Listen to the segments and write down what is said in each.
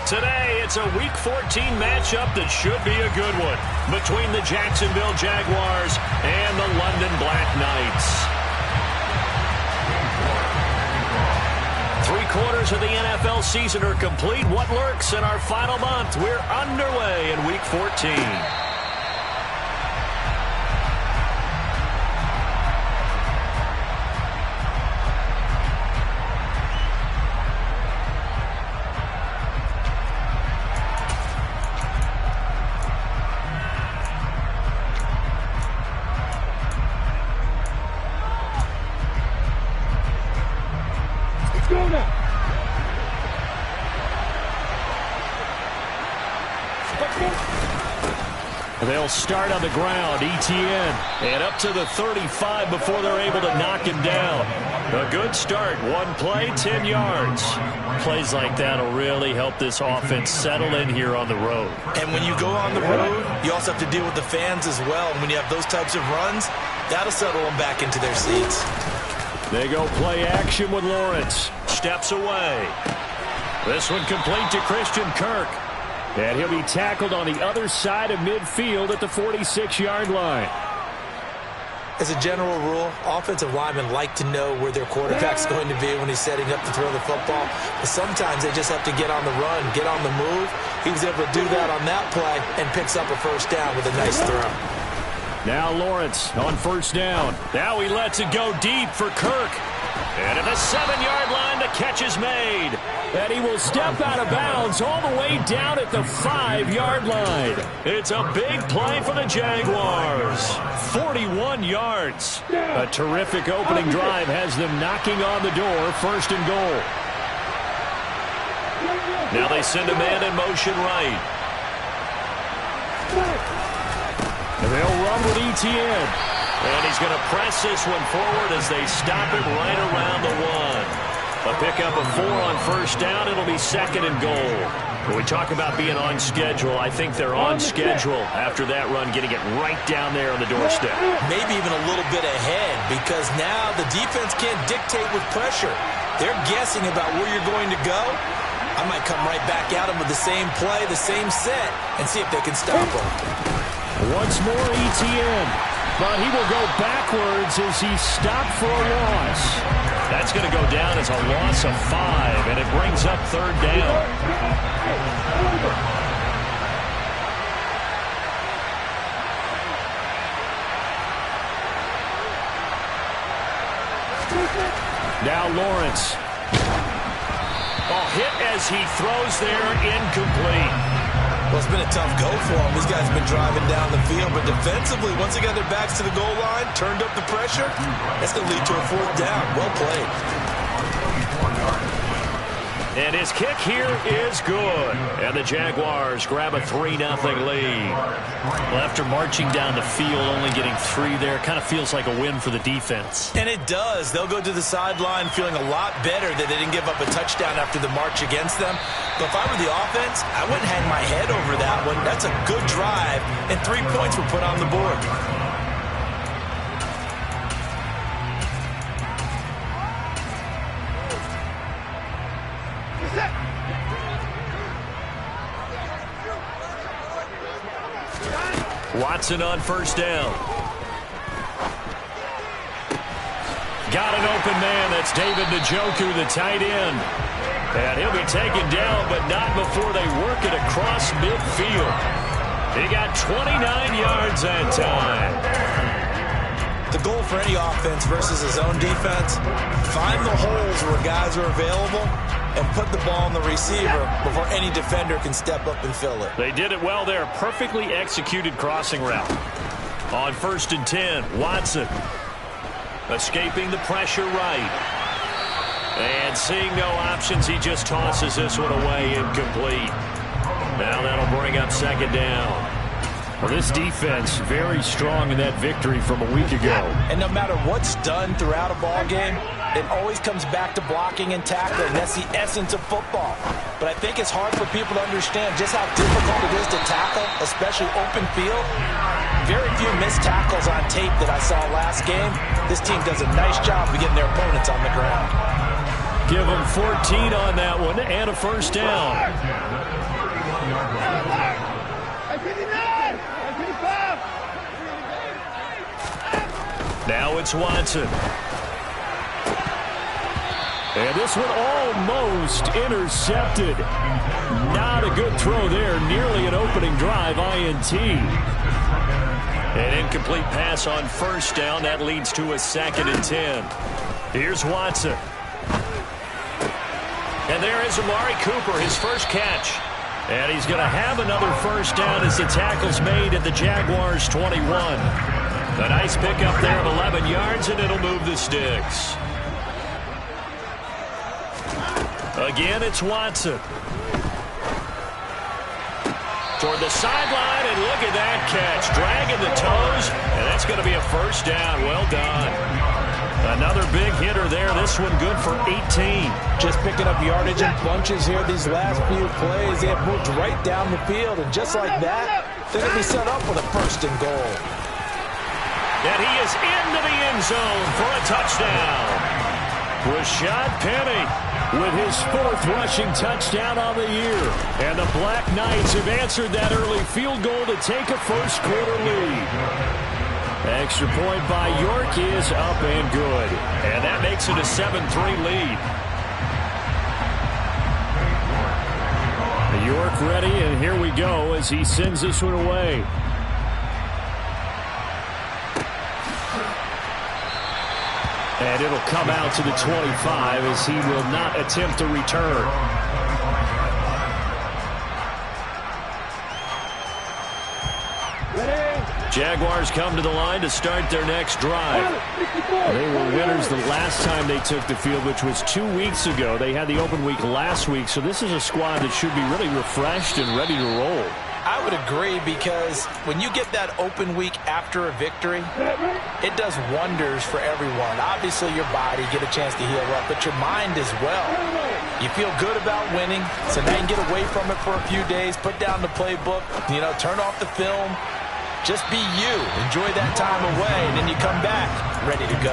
Today, it's a Week 14 matchup that should be a good one between the Jacksonville Jaguars and the London Black Knights. 3/4 of the NFL season are complete. What lurks in our final month? We're underway in Week 14. They'll start on the ground. Etienne, and up to the 35 before they're able to knock him down. A good start. One play, 10 yards. Plays like that will really help this offense settle in here on the road. And when you go on the road, you also have to deal with the fans as well. And when you have those types of runs, that'll settle them back into their seats. They go play action with Lawrence. Steps away. This one complete to Christian Kirk. And he'll be tackled on the other side of midfield at the 46-yard line. As a general rule, offensive linemen like to know where their quarterback's going to be when he's setting up to throw the football. But sometimes they just have to get on the run, get on the move. He was able to do that on that play and picks up a first down with a nice throw. Now Lawrence on first down. Now he lets it go deep for Kirk. And at the 7-yard line, the catch is made. And he will step out of bounds all the way down at the 5-yard line. It's a big play for the Jaguars. 41 yards. A terrific opening drive has them knocking on the door, 1st and goal. Now they send a man in motion right. And they'll run with Etienne. And he's going to press this one forward as they stop him right around the 1. A pickup of 4 on first down. It'll be 2nd and goal. When we talk about being on schedule, I think they're on schedule after that run, getting it right down there on the doorstep. Maybe even a little bit ahead, because now the defense can't dictate with pressure. They're guessing about where you're going to go. I might come right back at them with the same play, the same set, and see if they can stop them. Once more, Etienne. But he will go backwards as he stopped for a loss. That's going to go down as a loss of 5, and it brings up 3rd down. Now Lawrence. Hit as he throws there, incomplete. Well, it's been a tough go for them. These guys have been driving down the field, but defensively, once they got their backs to the goal line, turned up the pressure, that's going to lead to a 4th down. Well played. And his kick here is good. And the Jaguars grab a 3-0 lead. Well, after marching down the field, only getting 3 there, kind of feels like a win for the defense. And it does. They'll go to the sideline feeling a lot better that they didn't give up a touchdown after the march against them. But if I were the offense, I wouldn't hang my head over that one. That's a good drive, and 3 points were put on the board. Watson on first down. Got an open man. That's David Njoku, the tight end. And he'll be taken down, but not before they work it across midfield. He got 29 yards that time. The goal for any offense versus his own defense, find the holes where guys are available and put the ball on the receiver before any defender can step up and fill it. They did it well there. Perfectly executed crossing route. On 1st and 10, Watson escaping the pressure right. And seeing no options, he just tosses this one away, incomplete. Now that'll bring up 2nd down. Well, this defense very strong in that victory from a week ago. And no matter what's done throughout a ball game, it always comes back to blocking and tackling. That's the essence of football. But I think it's hard for people to understand just how difficult it is to tackle, especially open field. Very few missed tackles on tape that I saw last game. This team does a nice job of getting their opponents on the ground. give him 14 on that one and a first down. Now it's Watson. And this one almost intercepted. Not a good throw there. Nearly an opening drive INT. An incomplete pass on first down. That leads to a 2nd and 10. Here's Watson. And there is Amari Cooper, his first catch. And he's going to have another first down as the tackle's made at the Jaguars' 21. A nice pickup there of 11 yards, and it'll move the sticks. Again, it's Watson. Toward the sideline, and look at that catch. Dragging the toes, and that's going to be a first down. Well done. Another big hitter there. This one good for 18. Just picking up yardage in bunches here these last few plays. They have moved right down the field, and just like that, they're going to be set up with a 1st and goal. And he is into the end zone for a touchdown. Rashad Penny with his 4th rushing touchdown on the year. And the Black Knights have answered that early field goal to take a first-quarter lead. Extra point by York is up and good. And that makes it a 7-3 lead. York ready, and here we go as he sends this one away. And it'll come out to the 25 as he will not attempt to return. Jaguars come to the line to start their next drive. They were winners the last time they took the field, which was 2 weeks ago. They had the open week last week, so this is a squad that should be really refreshed and ready to roll. I would agree, because when you get that open week after a victory, it does wonders for everyone. Obviously, your body, get a chance to heal up, but your mind as well. You feel good about winning, so now you can get away from it for a few days, put down the playbook, turn off the film. Just be you. Enjoy that time away, and then you come back ready to go.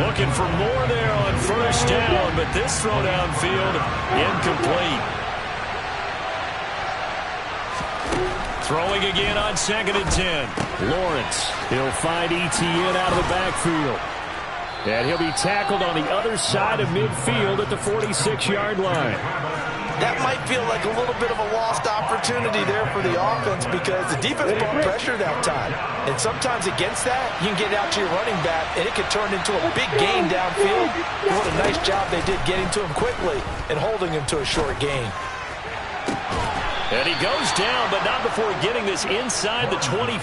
Looking for more there on first down, but this throw downfield incomplete. Throwing again on 2nd and 10. Lawrence, he'll find Etienne out of the backfield. And he'll be tackled on the other side of midfield at the 46-yard line. That might feel like a little bit of a lost opportunity there for the offense, because the defense brought pressure that time. And sometimes against that, you can get out to your running back, and it could turn into a big gain downfield. What a nice job they did getting to him quickly and holding him to a short gain. And he goes down, but not before getting this inside the 25.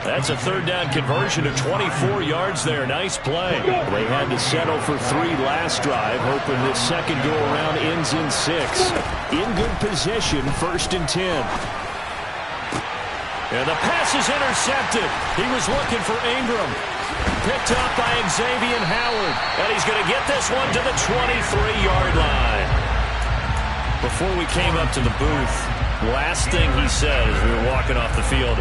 That's a 3rd down conversion of 24 yards there. Nice play. They had to settle for 3 last drive, hoping this second go-around ends in 6. In good position, 1st and 10. And the pass is intercepted. He was looking for Ingram. Picked up by Xavier Howard. And he's going to get this one to the 23-yard line. Before we came up to the booth, last thing he said as we were walking off the field,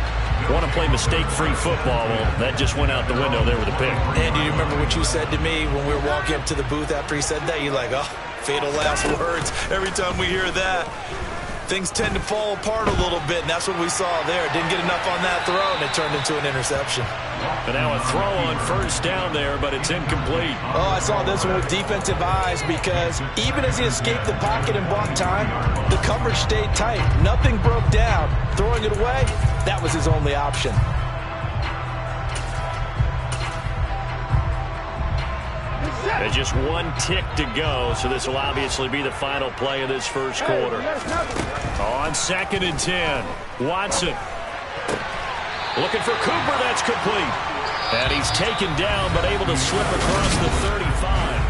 want to play mistake-free football. Well, that just went out the window there with a pick. And do you remember what you said to me when we were walking up to the booth after he said that? You're like, oh, fatal last words. Every time we hear that, things tend to fall apart a little bit, and that's what we saw there. Didn't get enough on that throw, and it turned into an interception. But now a throw on first down there, but it's incomplete. Oh, I saw this one with defensive eyes, because even as he escaped the pocket and bought time, the coverage stayed tight. Nothing broke down. Throwing it away, that was his only option. There's just 1 tick to go, so this will obviously be the final play of this first quarter. On 2nd and 10, Watson. Looking for Cooper, that's complete. And he's taken down, but able to slip across the 35.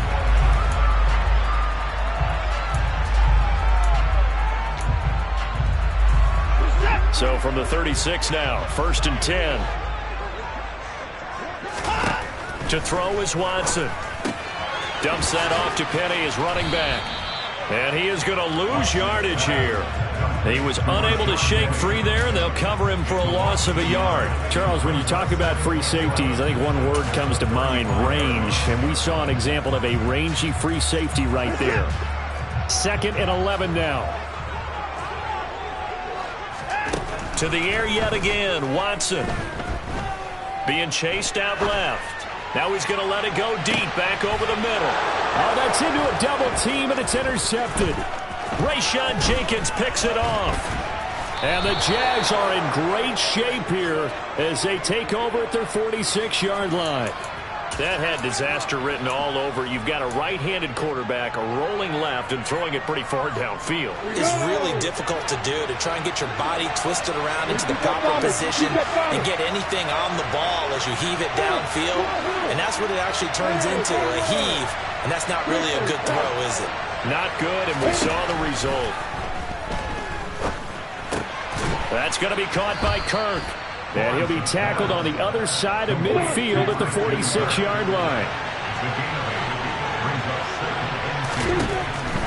So from the 36 now, 1st and 10. To throw is Watson. Dumps that off to Penny as running back. And he is going to lose yardage here. He was unable to shake free there, and they'll cover him for a loss of a yard. Charles, when you talk about free safeties, I think one word comes to mind, range. And we saw an example of a rangy free safety right there. 2nd and 11 now. To the air yet again, Watson. Being chased out left. Now he's going to let it go deep, back over the middle. Oh, that's into a double team, and it's intercepted. Rayshawn Jenkins picks it off. And the Jags are in great shape here as they take over at their 46-yard line. That had disaster written all over. You've got a right-handed quarterback rolling left and throwing it pretty far downfield. It's really difficult to do, to try and get your body twisted around into the proper position and get anything on the ball as you heave it downfield. And that's what it actually turns into, a heave. And that's not really a good throw, is it? Not good, and we saw the result. That's going to be caught by Kirk. And he'll be tackled on the other side of midfield at the 46-yard line.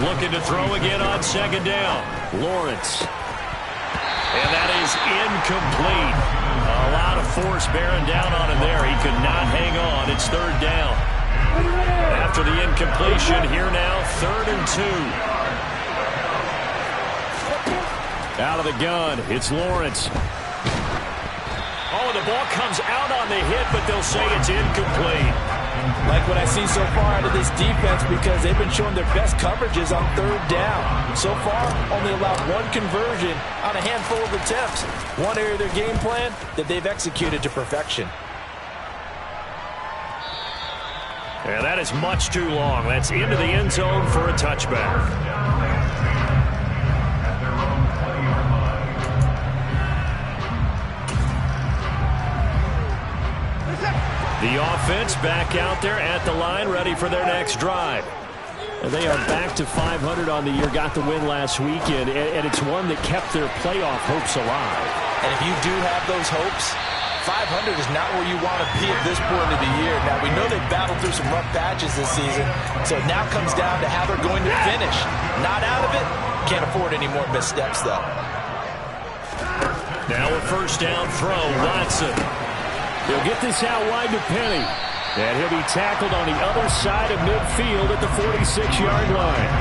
Looking to throw again on 2nd down. Lawrence. And that is incomplete. A lot of force bearing down on him there. He could not hang on. It's 3rd down. After the incompletion, here now, 3rd and 2. Out of the gun, it's Lawrence. Oh, the ball comes out on the hit, but they'll say it's incomplete. Like what I see so far out of this defense, because they've been showing their best coverages on 3rd down. So far, only allowed 1 conversion on a handful of attempts. One area of their game plan that they've executed to perfection. And that is much too long. That's into the end zone for a touchback. The offense back out there at the line, ready for their next drive. And they are back to 500 on the year, got the win last weekend, and it's one that kept their playoff hopes alive. And if you do have those hopes, 500 is not where you want to be at this point of the year. Now, we know they've battled through some rough patches this season, so it now comes down to how they're going to finish. Not out of it. Can't afford any more missteps, though. Now a 1st down throw, Watson. He'll get this out wide to Penny. And he'll be tackled on the other side of midfield at the 46-yard line.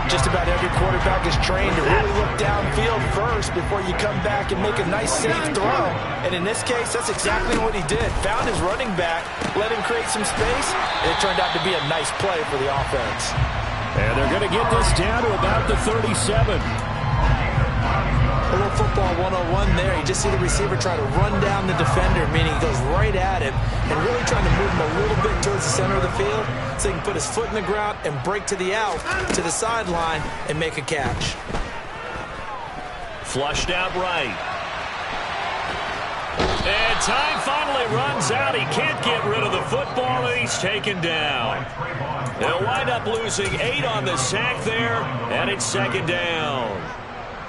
Just about every quarterback is trained to really look downfield first before you come back and make a nice, safe throw. And in this case, that's exactly what he did. Found his running back, let him create some space, and it turned out to be a nice play for the offense. And they're going to get this down to about the 37. A little football 101 there. You just see the receiver try to run down the defender, meaning he goes right at him and really trying to move him a little bit towards the center of the field so he can put his foot in the ground and break to the out, to the sideline, and make a catch. Flushed out right. And time finally runs out. He can't get rid of the football, and he's taken down. They'll wind up losing 8 on the sack there, and it's 2nd down.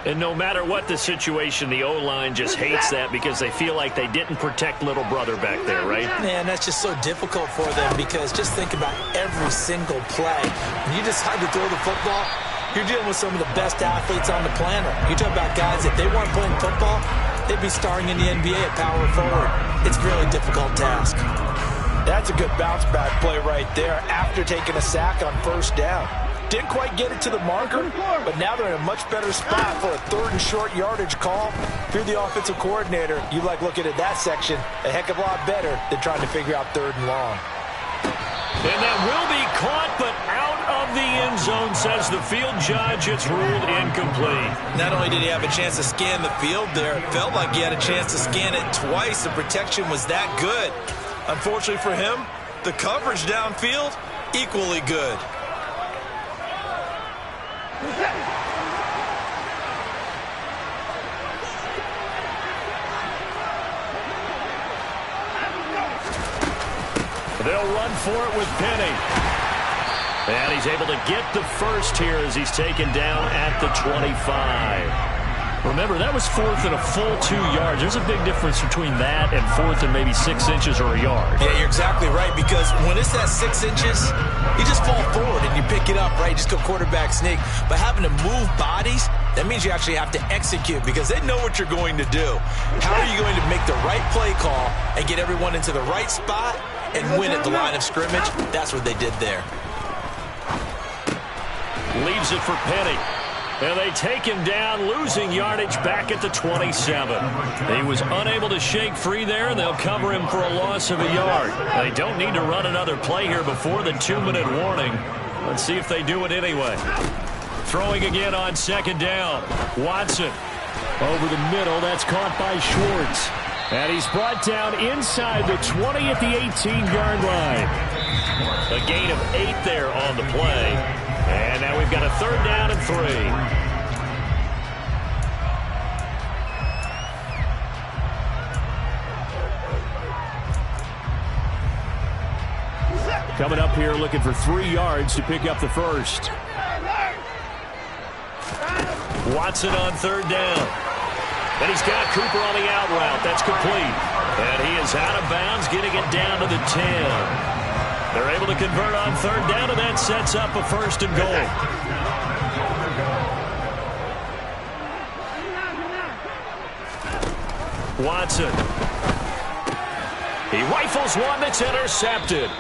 And no matter what the situation, the O-line just hates that because they feel like they didn't protect little brother back there, right? Man, that's just so difficult for them because just think about every single play. When you decide to throw the football, you're dealing with some of the best athletes on the planet. You talk about guys, if they weren't playing football, they'd be starring in the NBA at power forward. It's a really difficult task. That's a good bounce back play right there after taking a sack on 1st down. Didn't quite get it to the marker, but now they're in a much better spot for a 3rd and short yardage call. If you're the offensive coordinator, you like looking at that section a heck of a lot better than trying to figure out 3rd and long. And that will be caught, but out of the end zone, says the field judge. It's ruled incomplete. Not only did he have a chance to scan the field there, it felt like he had a chance to scan it twice. The protection was that good. Unfortunately for him, the coverage downfield, equally good. They'll run for it with Penny. And he's able to get the first here as he's taken down at the 25. Remember, that was 4th and a full 2 yards. There's a big difference between that and 4th and maybe 6 inches or a yard. Yeah, you're exactly right, because when it's at 6 inches, you just fall forward and you pick it up, right? You just go quarterback sneak. But having to move bodies, that means you actually have to execute because they know what you're going to do. How are you going to make the right play call and get everyone into the right spot and win at the line of scrimmage? That's what they did there. Leaves it for Penny. And they take him down, losing yardage back at the 27. He was unable to shake free there, and they'll cover him for a loss of a yard. They don't need to run another play here before the 2-minute warning. Let's see if they do it anyway. Throwing again on 2nd down. Watson over the middle. That's caught by Schwartz. And he's brought down inside the 20 at the 18-yard line. A gain of 8 there on the play. And now we've got a 3rd down and 3. Coming up here looking for 3 yards to pick up the first. Watson on 3rd down. And he's got Cooper on the out route. That's complete. And he is out of bounds, getting it down to the 10. They're able to convert on 3rd down, and that sets up a 1st and goal. Watson. He rifles one that's intercepted.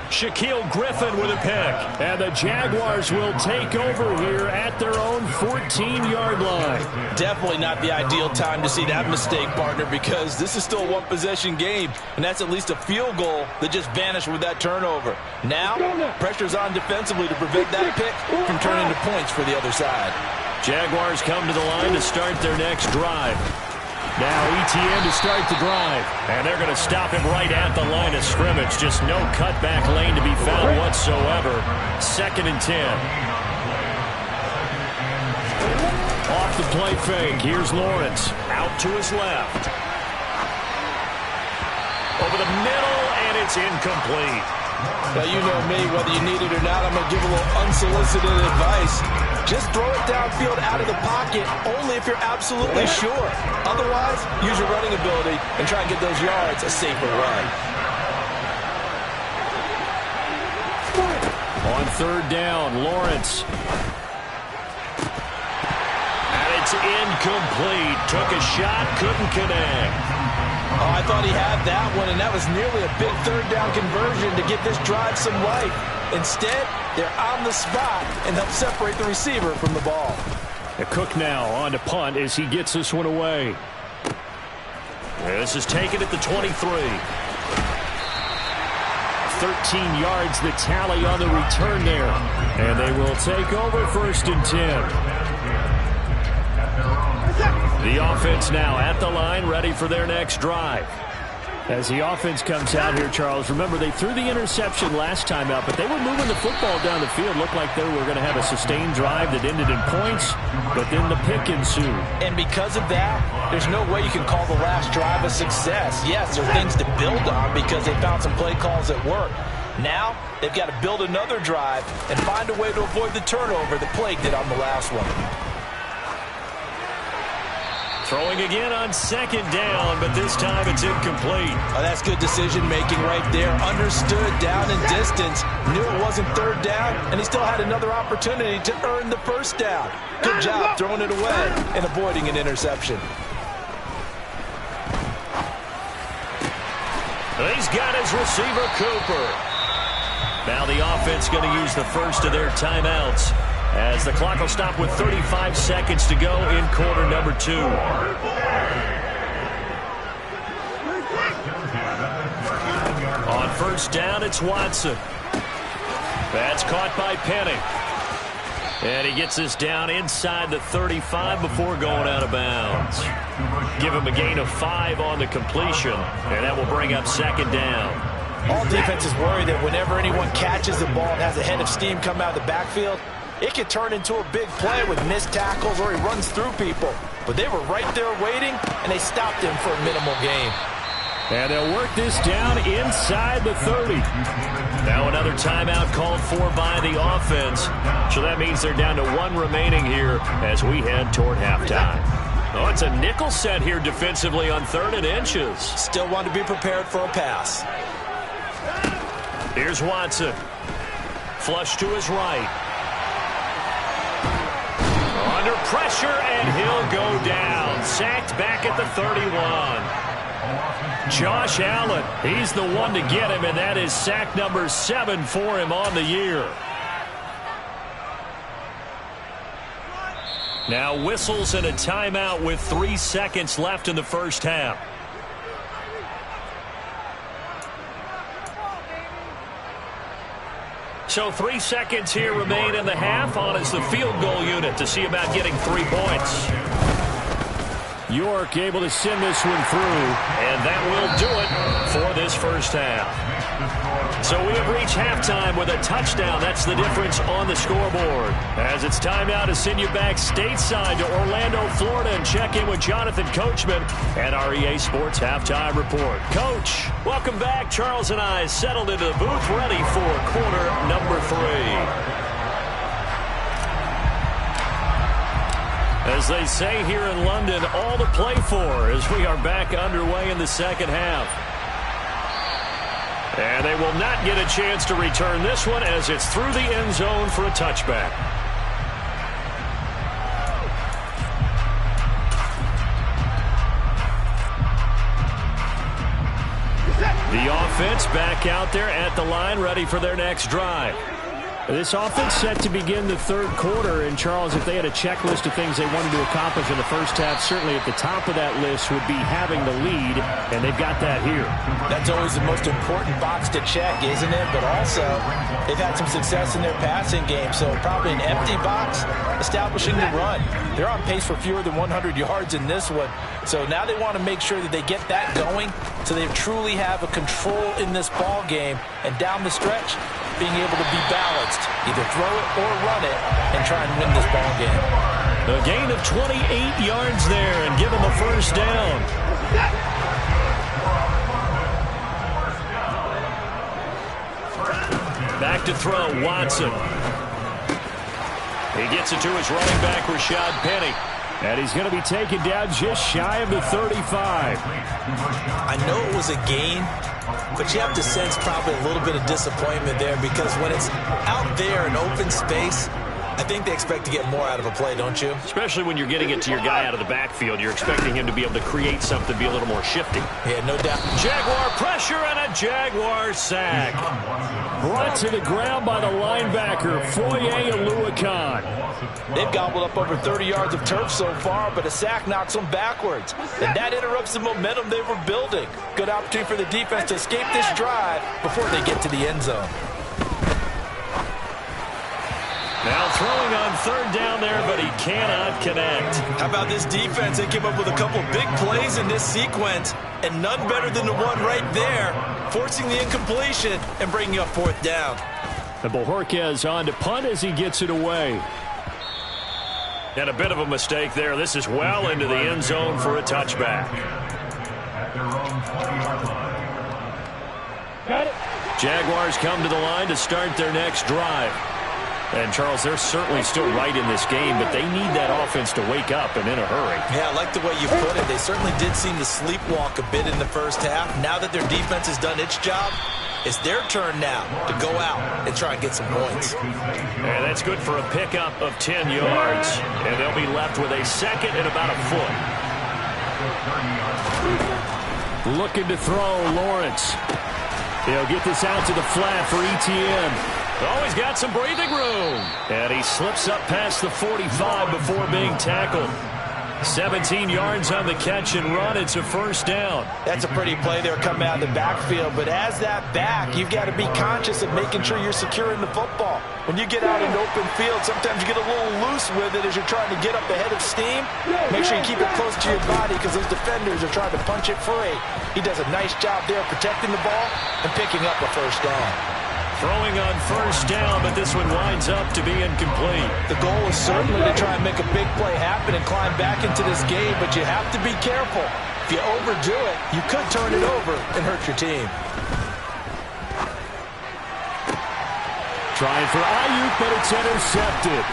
Shaquille Griffin with a pick. And the Jaguars will take over here at their own 14-yard line. Definitely not the ideal time to see that mistake, partner, because this is still a one-possession game, and that's at least a field goal that just vanished with that turnover. Now, pressure's on defensively to prevent that pick from turning to points for the other side. Jaguars come to the line to start their next drive. Now ETN to start the drive. And they're going to stop him right at the line of scrimmage. Just no cutback lane to be found whatsoever. 2nd and 10. Off the play fake. Here's Lawrence. Out to his left. Over the middle, and it's incomplete. Now, you know me, whether you need it or not, I'm going to give a little unsolicited advice. Just throw it downfield out of the pocket only if you're absolutely sure. Otherwise, use your running ability and try and get those yards a safer run. On 3rd down, Lawrence. And it's incomplete. Took a shot, couldn't connect. Oh, I thought he had that one, and that was nearly a big 3rd down conversion to give this drive some life. Instead, they're on the spot and help separate the receiver from the ball. Cook now on to punt as he gets this one away. This is taken at the 23. 13 yards the tally on the return there. And they will take over 1st and 10. The offense now at the line, ready for their next drive. As the offense comes out here, Charles, remember they threw the interception last time out, but they were moving the football down the field. Looked like they were going to have a sustained drive that ended in points, but then the pick ensued. And because of that, there's no way you can call the last drive a success. Yes, there are things to build on because they found some play calls that work. Now, they've got to build another drive and find a way to avoid the turnover that plagued it on the last one. Throwing again on 2nd down, but this time it's incomplete. Oh, that's good decision-making right there. Understood down and distance. Knew it wasn't 3rd down, and he still had another opportunity to earn the 1st down. Good job throwing it away and avoiding an interception. He's got his receiver, Cooper. Now the offense going to use the first of their timeouts, as the clock will stop with 35 seconds to go in quarter number 2. On 1st down, it's Watson. That's caught by Penny. And he gets this down inside the 35 before going out of bounds. Give him a gain of 5 on the completion, and that will bring up 2nd down. All defenses worry that whenever anyone catches the ball and has a head of steam come out of the backfield, it could turn into a big play with missed tackles or he runs through people. But they were right there waiting, and they stopped him for a minimal gain. And they'll work this down inside the 30. Now another timeout called for by the offense. So that means they're down to 1 remaining here as we head toward halftime. Oh, it's a nickel set here defensively on 3rd and inches. Still want to be prepared for a pass. Here's Watson. Flush to his right. Under pressure, and he'll go down. Sacked back at the 31. Josh Allen, he's the one to get him, and that is sack number 7 for him on the year. Now whistles and a timeout with 3 seconds left in the first half. So 3 seconds here remain in the half. On is the field goal unit to see about getting 3 points. York able to send this one through, and that will do it for this first half. So we have reached halftime with a touchdown. That's the difference on the scoreboard. As it's time now to send you back stateside to Orlando, Florida, and check in with Jonathan Coachman at our EA Sports Halftime Report. Coach, welcome back. Charles and I settled into the booth, ready for quarter number 3. As they say here in London, all to play for as we are back underway in the second half. And they will not get a chance to return this one as it's through the end zone for a touchback. The offense back out there at the line, ready for their next drive. This offense set to begin the 3rd quarter, and Charles, if they had a checklist of things they wanted to accomplish in the first half, certainly at the top of that list would be having the lead, and they've got that here. That's always the most important box to check, isn't it? But also, they've had some success in their passing game, so probably an empty box establishing the run. They're on pace for fewer than 100 yards in this one, so now they want to make sure that they get that going so they truly have a control in this ball game, and down the stretch, being able to be balanced, either throw it or run it, and try and win this ball game. A gain of 28 yards there and give them a first down. Back to throw, Watson. He gets it to his running back, Rashad Penny. And he's going to be taken down just shy of the 35. I know it was a gain, but you have to sense probably a little bit of disappointment there because when it's out there in open space, I think they expect to get more out of a play, don't you? Especially when you're getting it to your guy out of the backfield. You're expecting him to be able to create something, be a little more shifty. Yeah, no doubt. Jaguar pressure and a Jaguar sack. Brought to the ground by the linebacker, Foye Aluakon. They've gobbled up over 30 yards of turf so far, but a sack knocks them backwards. And that interrupts the momentum they were building. Good opportunity for the defense to escape this drive before they get to the end zone. Now throwing on 3rd down there, but he cannot connect. How about this defense? They came up with a couple big plays in this sequence, and none better than the one right there, forcing the incompletion and bringing up 4th down. And Bojorquez on to punt as he gets it away. And a bit of a mistake there. This is well into the end zone for a touchback. Jaguars come to the line to start their next drive. And, Charles, they're certainly still right in this game, but they need that offense to wake up and in a hurry. Yeah, I like the way you put it. They certainly did seem to sleepwalk a bit in the first half. Now that their defense has done its job, it's their turn now to go out and try and get some points. And that's good for a pickup of 10 yards. And they'll be left with a 2nd and about a foot. Looking to throw, Lawrence. He'll get this out to the flat for Etienne. Oh, he's got some breathing room. And he slips up past the 45 before being tackled. 17 yards on the catch and run. It's a first down. That's a pretty play there coming out of the backfield. But as that back, you've got to be conscious of making sure you're securing the football. When you get out in open field, sometimes you get a little loose with it as you're trying to get up ahead of steam. Make sure you keep it close to your body because those defenders are trying to punch it free. He does a nice job there protecting the ball and picking up a first down. Throwing on first down, but this one winds up to be incomplete. The goal is certainly to try and make a big play happen and climb back into this game, but you have to be careful. If you overdo it, you could turn it over and hurt your team. Trying for Ayuk, but it's intercepted.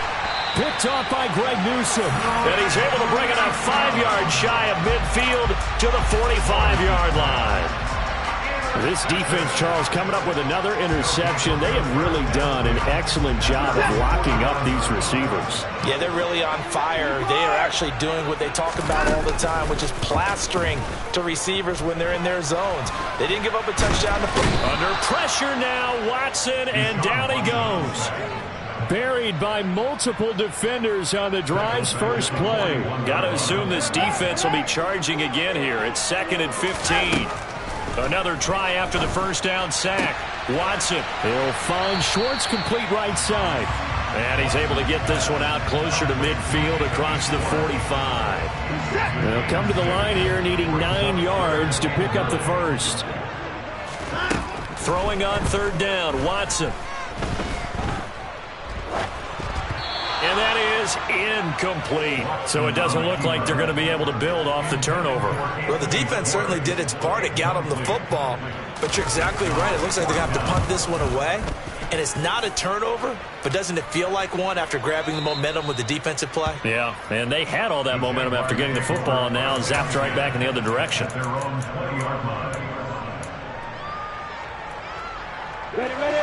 Picked off by Greg Newsome. And he's able to bring it up 5 yards shy of midfield to the 45-yard line. This defense, Charles, coming up with another interception. They have really done an excellent job of locking up these receivers. Yeah, they're really on fire. They are actually doing what they talk about all the time, which is plastering to receivers when they're in their zones. They didn't give up a touchdown to football. Under pressure now, Watson, and down he goes. Buried by multiple defenders on the drive's first play. Got to assume this defense will be charging again here. It's 2nd and 15. Another try after the first down sack. Watson. He'll find Schwartz complete right side. And he's able to get this one out closer to midfield across the 45. They'll come to the line here needing 9 yards to pick up the first. Throwing on 3rd down, Watson. And that is incomplete. So it doesn't look like they're going to be able to build off the turnover. Well, the defense certainly did its part to get them the football. But you're exactly right. It looks like they're going to have to punt this one away. And it's not a turnover, but doesn't it feel like one after grabbing the momentum with the defensive play? Yeah, and they had all that momentum after getting the football, and now zapped right back in the other direction.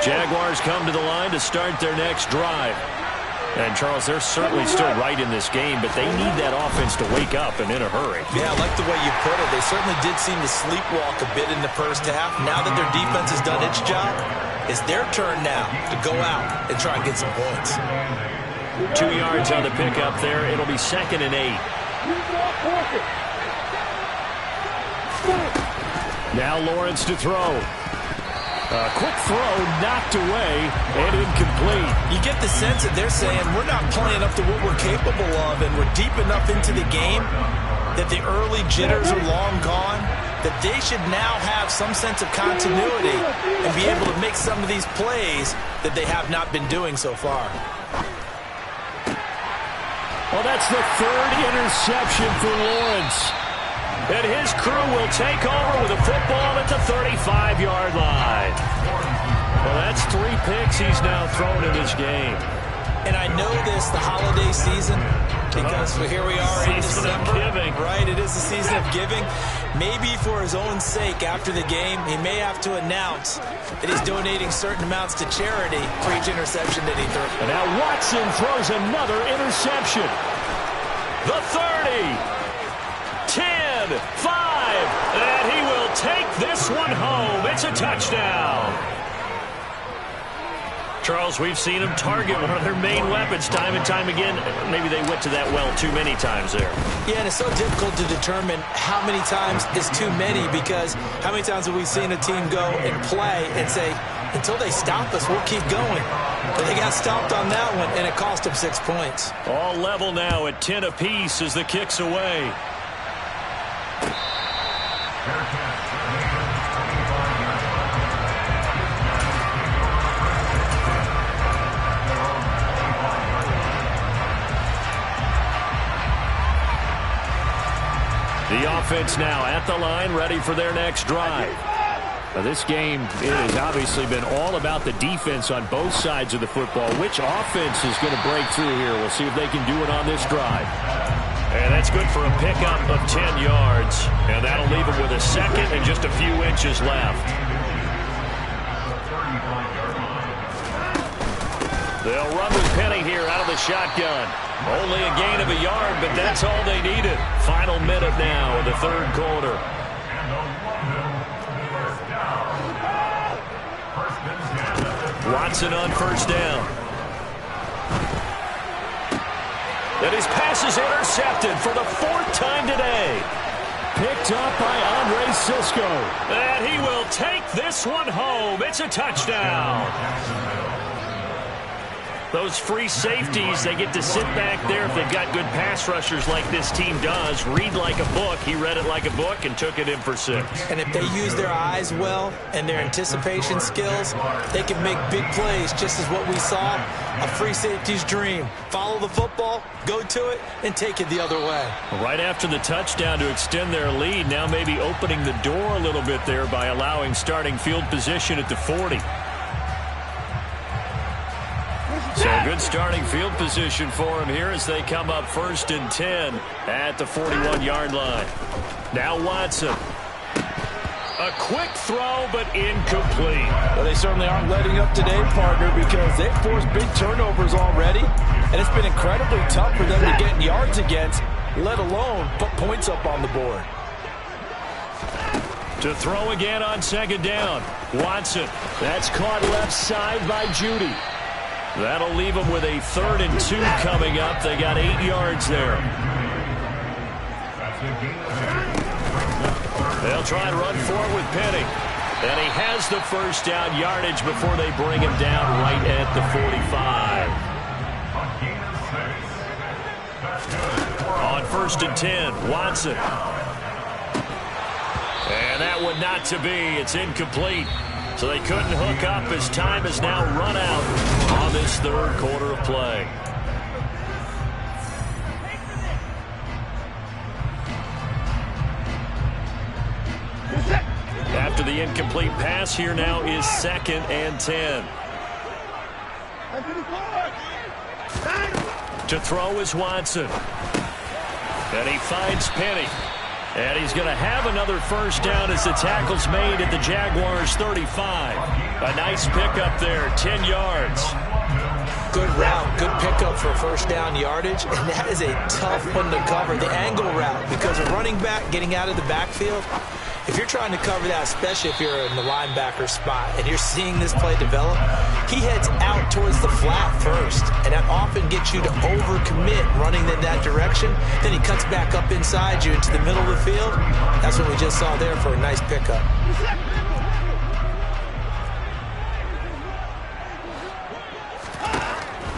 Jaguars come to the line to start their next drive. And, Charles, they're certainly still right in this game, but they need that offense to wake up and in a hurry. Yeah, I like the way you put it. They certainly did seem to sleepwalk a bit in the first half. Now that their defense has done its job, it's their turn now to go out and try and get some points. 2 yards on the pickup there. It'll be 2nd and 8. Now Lawrence to throw. A quick throw knocked away and incomplete. You get the sense that they're saying we're not playing up to what we're capable of, and we're deep enough into the game that the early jitters are long gone, that they should now have some sense of continuity and be able to make some of these plays that they have not been doing so far. Well, that's the 3rd interception for Lawrence. And his crew will take over with a football at the 35-yard line. Well, that's 3 picks he's now thrown in this game. And I know this, the holiday season, because here we are in December. Giving. Right, it is the season of giving. Maybe for his own sake after the game, he may have to announce that he's donating certain amounts to charity for each interception that he threw. And now Watson throws another interception. The 30. 10, 5, and he will take this one home. It's a touchdown. Charles, we've seen him target one of their main weapons time and time again. Maybe they went to that well too many times there. Yeah, and it's so difficult to determine how many times is too many, because how many times have we seen a team go and play and say, until they stop us, we'll keep going. But they got stopped on that one, and it cost them 6 points. All level now at 10 apiece as the kick's away. The offense now at the line, ready for their next drive. Now, this game, it has obviously been all about the defense on both sides of the football. Which offense is going to break through here? We'll see if they can do it on this drive. And that's good for a pickup of 10 yards. And that'll leave them with a 2nd and just a few inches left. They'll run with Penny here out of the shotgun. Only a gain of a yard, but that's all they needed. Final minute now of the 3rd quarter. Watson on 1st down. And his pass is intercepted for the 4th time today. Picked up by Andre Cisco. And he will take this one home. It's a touchdown. Those free safeties, they get to sit back there if they've got good pass rushers like this team does. Read like a book. He read it like a book and took it in for 6. And if they use their eyes well and their anticipation skills, they can make big plays, just as what we saw, a free safety's dream. Follow the football, go to it, and take it the other way. Right after the touchdown to extend their lead, now maybe opening the door a little bit there by allowing starting field position at the 40. So good starting field position for him here as they come up 1st and 10 at the 41-yard line. Now Watson. A quick throw, but incomplete. Well, they certainly aren't letting up today, partner, because they've forced big turnovers already, and it's been incredibly tough for them to get yards against, let alone put points up on the board. To throw again on 2nd down. Watson. That's caught left side by Judy. That'll leave them with a 3rd and 2 coming up. They got 8 yards there. They'll try and run for it with Penny. And he has the 1st down yardage before they bring him down right at the 45. On 1st and 10, Watson. And that one not to be. It's incomplete. So they couldn't hook up as time has now run out on this 3rd quarter of play. After the incomplete pass, here now is 2nd and 10. To throw is Watson. And he finds Penny. And he's going to have another 1st down as the tackle's made at the Jaguars' 35. A nice pickup there, 10 yards. Good route, good pickup for 1st down yardage, and that is a tough one to cover, the angle route, because a running back getting out of the backfield, if you're trying to cover that, especially if you're in the linebacker spot and you're seeing this play develop, he heads out towards the flat first, and that often gets you to overcommit running in that direction. Then he cuts back up inside you into the middle of the field. That's what we just saw there for a nice pickup.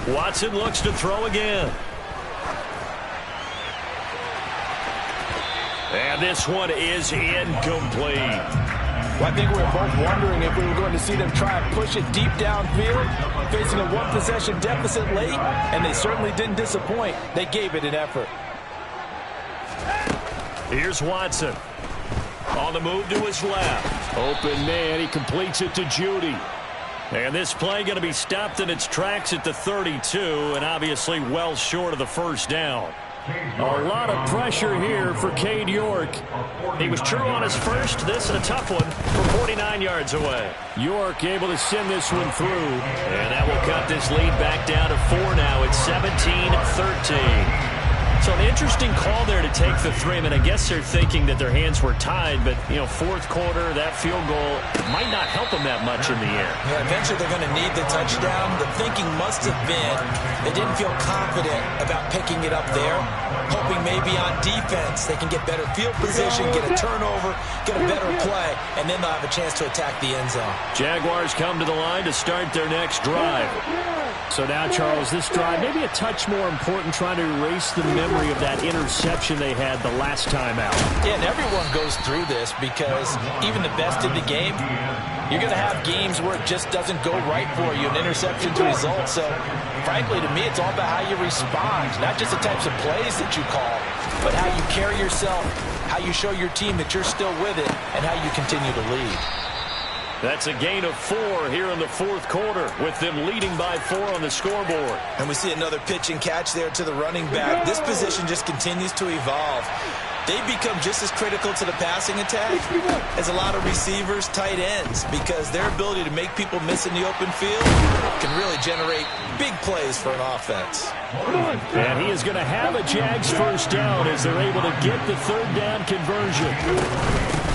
Watson looks to throw again. And this one is incomplete. Well, I think we were both wondering if we were going to see them try and push it deep downfield, facing a 1-possession deficit late, and they certainly didn't disappoint. They gave it an effort. Here's Watson. On the move to his left. Open man, he completes it to Judy. And this play going to be stopped in its tracks at the 32, and obviously well short of the 1st down. A lot of pressure here for Cade York. He was true on his first. This a tough one from 49 yards away. York able to send this one through. And that will cut this lead back down to 4 now. It's 17-13. So an interesting call there to take the 3. I mean, I guess they're thinking that their hands were tied, but, you know, 4th quarter, that field goal might not help them that much in the air. Yeah, eventually they're going to need the touchdown. The thinking must have been they didn't feel confident about picking it up there, hoping maybe on defense they can get better field position, get a turnover, get a better play, and then they'll have a chance to attack the end zone. Jaguars come to the line to start their next drive. So now, Charles, this drive maybe a touch more important, trying to erase the memory of that interception they had the last time out. Yeah, and everyone goes through this because even the best in the game, you're going to have games where it just doesn't go right for you, an interception's result. So, frankly, to me, it's all about how you respond, not just the types of plays that you call, but how you carry yourself, how you show your team that you're still with it, and how you continue to lead. That's a gain of 4 here in the 4th quarter, with them leading by 4 on the scoreboard. And we see another pitch and catch there to the running back. This position just continues to evolve. They become just as critical to the passing attack as a lot of receivers, tight ends, because their ability to make people miss in the open field can really generate big plays for an offense. And he is going to have a Jags 1st down as they're able to get the 3rd down conversion.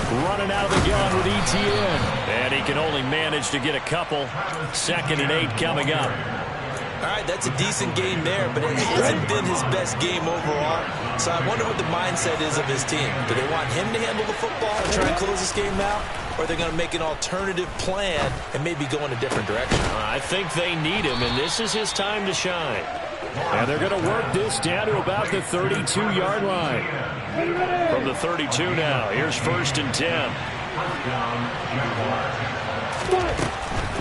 Running out of the gun with ETN. And he can only manage to get a couple. 2nd and 8 coming up. All right, that's a decent game there, but it hasn't been his best game overall. So I wonder what the mindset is of his team. Do they want him to handle the football and try and close this game out? Or are they going to make an alternative plan and maybe go in a different direction? I think they need him, and this is his time to shine. And they're going to work this down to about the 32-yard line. From the 32 now, here's 1st and 10.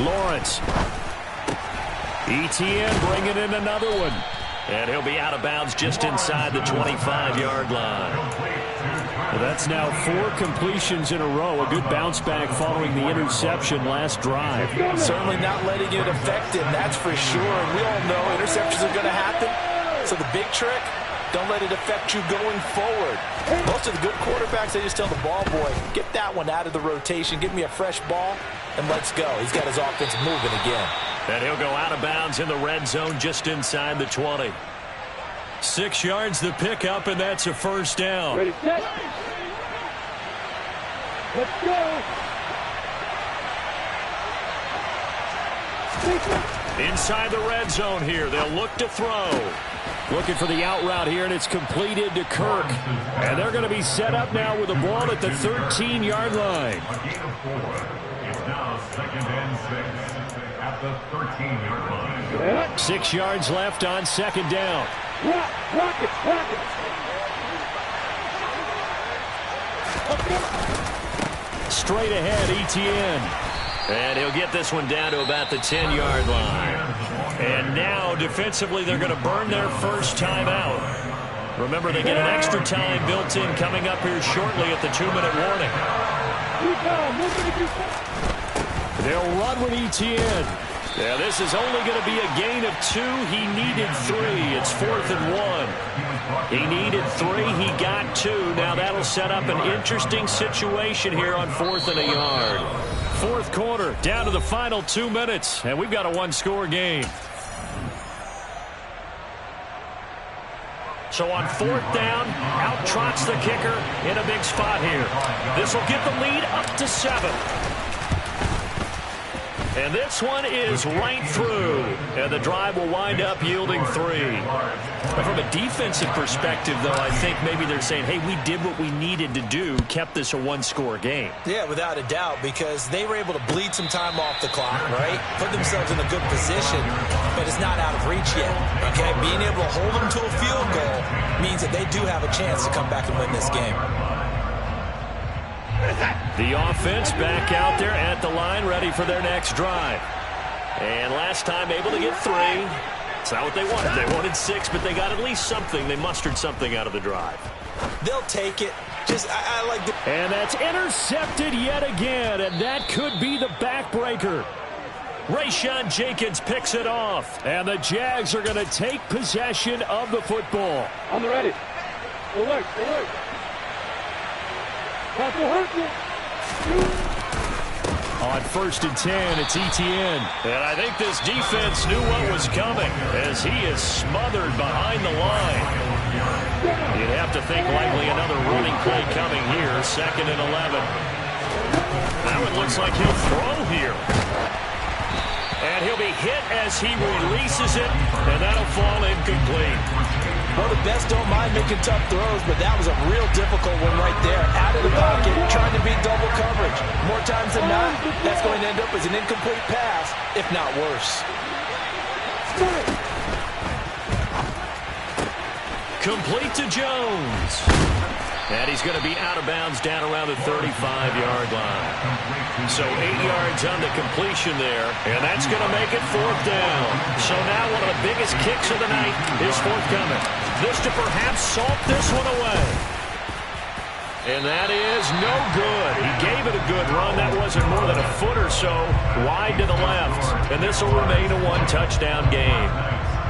Lawrence. ETN bringing in another one. And he'll be out of bounds just inside the 25-yard line. That's now 4 completions in a row. A good bounce back following the interception last drive. Certainly not letting it affect him, that's for sure. And we all know interceptions are going to happen. So the big trick, don't let it affect you going forward. Most of the good quarterbacks, they just tell the ball boy, get that one out of the rotation, give me a fresh ball, and let's go. He's got his offense moving again. And he'll go out of bounds in the red zone just inside the 20. 6 yards the pickup, and that's a first down. Ready, set. Let's go. Inside the red zone here. They'll look to throw. Looking for the out route here, and it's completed to Kirk. And they're going to be set up now with the ball at the 13-yard line. It's now 2nd and 6 at the 13-yard line. 6 yards left on 2nd down. Rock it. Straight ahead, Etienne. And he'll get this one down to about the 10-yard line. And now, defensively, they're going to burn their first time out. Remember, they get an extra time built in coming up here shortly at the 2-minute warning. They'll run with Etienne. Yeah, this is only going to be a gain of 2. He needed 3. It's 4th and 1. He needed 3. He got 2. Now that'll set up an interesting situation here on 4th and a yard. 4th quarter, down to the final 2 minutes, and we've got a 1-score game. So on 4th down, out trots the kicker in a big spot here. This will get the lead up to 7. And this one is right through. And the drive will wind up yielding 3. But from a defensive perspective, though, I think maybe they're saying, hey, we did what we needed to do, kept this a 1-score game. Yeah, without a doubt, because they were able to bleed some time off the clock, right? Put themselves in a good position, but it's not out of reach yet, okay? Being able to hold them to a field goal means that they do have a chance to come back and win this game. The offense back out there at the line, ready for their next drive. And last time able to get 3. It's not what they wanted. They wanted 6, but they got at least something. They mustered something out of the drive. They'll take it. I like the... And that's intercepted yet again, and that could be the backbreaker. Rayshawn Jenkins picks it off. And the Jags are going to take possession of the football. On the ready. Alert. On 1st and 10, it's Etienne. And I think this defense knew what was coming as he is smothered behind the line. You'd have to think likely another running play coming here. 2nd and 11. Now it looks like he'll throw here. And he'll be hit as he releases it, and that'll fall incomplete. Well, the best don't mind making tough throws, but that was a real difficult one right there. Out of the pocket, trying to beat double coverage. More times than not, that's going to end up as an incomplete pass, if not worse. Complete to Jones. And he's going to be out of bounds down around the 35-yard line. So 8 yards on the completion there, and that's going to make it 4th down. So now one of the biggest kicks of the night is forthcoming. This to perhaps salt this one away. And that is no good. He gave it a good run. That wasn't more than a foot or so wide to the left. And this will remain a 1-touchdown game.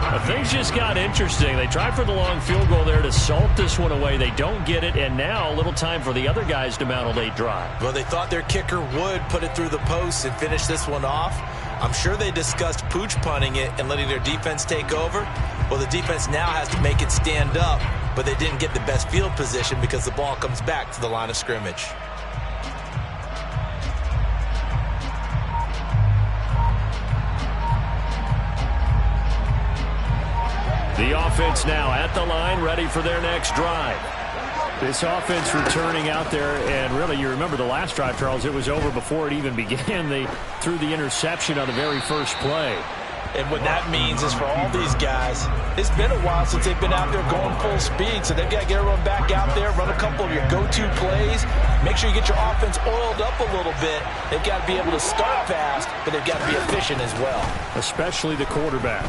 But things just got interesting. They tried for the long field goal there to salt this one away. They don't get it, and now a little time for the other guys to mount a late drive. Well, they thought their kicker would put it through the post and finish this one off. I'm sure they discussed pooch punting it and letting their defense take over. Well, the defense now has to make it stand up, but they didn't get the best field position because the ball comes back to the line of scrimmage. The offense now at the line, ready for their next drive. This offense returning out there, and really, you remember the last drive, Charles, it was over before it even began. They threw the interception on the very first play. And what that means is for all these guys, it's been a while since they've been out there going full speed, so they've got to get everyone back out there, run a couple of your go-to plays, make sure you get your offense oiled up a little bit. They've got to be able to start fast, but they've got to be efficient as well. Especially the quarterback.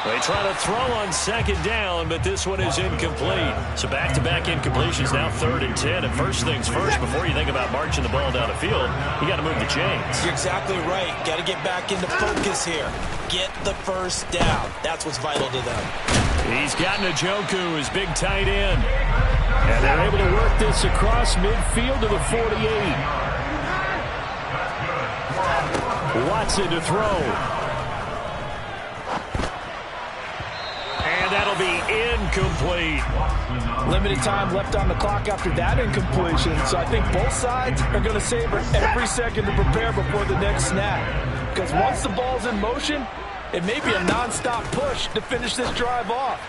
They try to throw on second down, but this one is incomplete. So back-to-back incompletions, now 3rd and 10. And first things first, before you think about marching the ball down the field, you got to move the chains. You're exactly right. Got to get back into focus here. Get the first down. That's what's vital to them. He's got Njoku, his big tight end. And they're able to work this across midfield to the 48. Watson to throw. And that'll be incomplete. Limited time left on the clock after that incompletion, so I think both sides are going to savor every second to prepare before the next snap. Because once the ball's in motion, it may be a non-stop push to finish this drive off.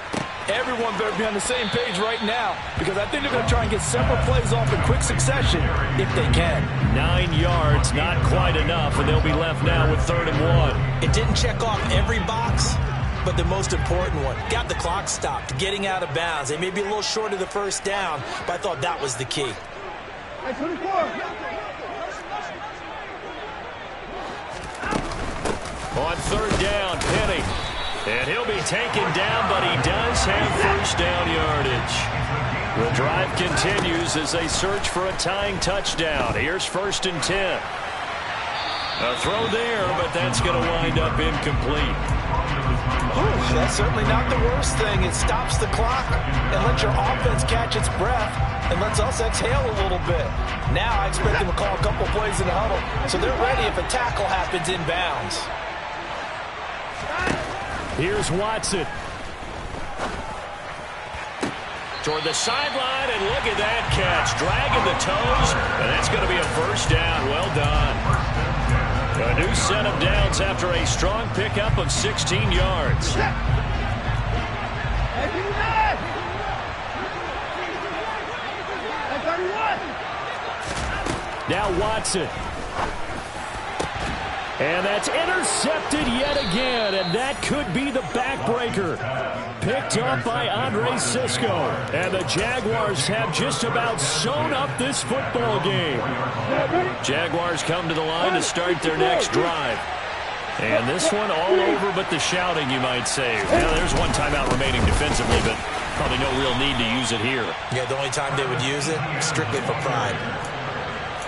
Everyone better be on the same page right now, because I think they're going to try and get several plays off in quick succession if they can. 9 yards, not quite enough, and they'll be left now with 3rd and 1. It didn't check off every box, but the most important one, got the clock stopped, getting out of bounds. They may be a little short of the first down, but I thought that was the key. On 3rd down, Penny. And he'll be taken down, but he does have first down yardage. The drive continues as they search for a tying touchdown. Here's 1st and 10. A throw there, but that's going to wind up incomplete. Ooh, that's certainly not the worst thing. It stops the clock and lets your offense catch its breath and lets us exhale a little bit. Now I expect them to call a couple plays in the huddle, so they're ready if a tackle happens inbounds. Here's Watson. Toward the sideline, and look at that catch. Dragging the toes, and that's going to be a first down. Well done. A new set of downs after a strong pickup of 16 yards. Now Watson. And that's intercepted yet again, and that could be the backbreaker. Picked up by Andre Sisco. And the Jaguars have just about sewn up this football game. Jaguars come to the line to start their next drive. And this one all over but the shouting, you might say. Now, there's one timeout remaining defensively, but probably no real need to use it here. Yeah, the only time they would use it, strictly for pride.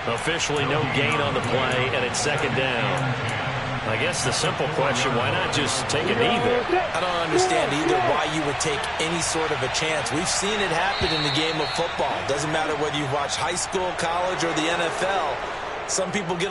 Officially no gain on the play, and it's 2nd down. I guess the simple question, why not just take a knee there? I don't understand either why you would take any sort of a chance. We've seen it happen in the game of football. Doesn't matter whether you've watched high school, college, or the NFL. Some people get